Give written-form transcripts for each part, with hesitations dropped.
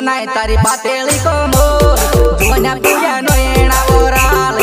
बनाय तारी पातेली को मोर जोन्या पूजा नो एणा ओराल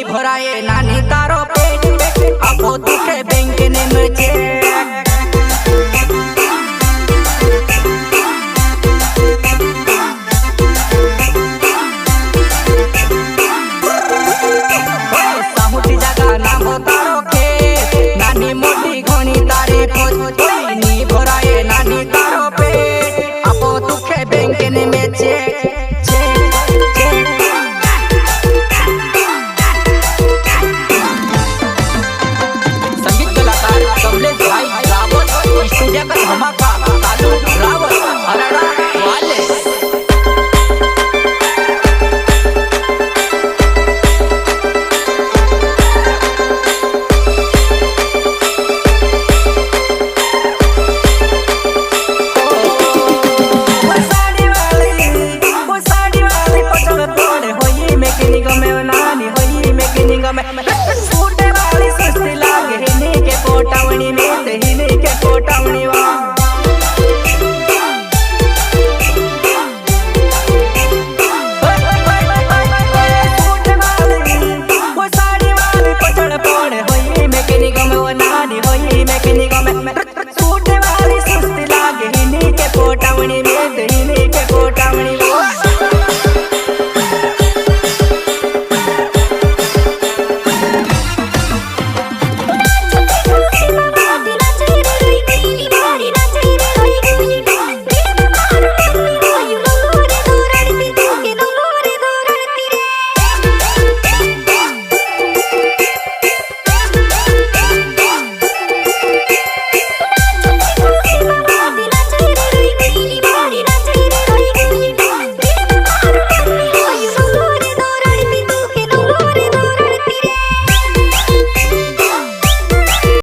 भराए नानी तारो पे आपो तुके बैंक ने मचे साहुटी जगह नाम तारो के नानी मोटी घणी तारी पोच नी भराए नानी तारो पे आपो तुके बैंक ने मचे धमाका।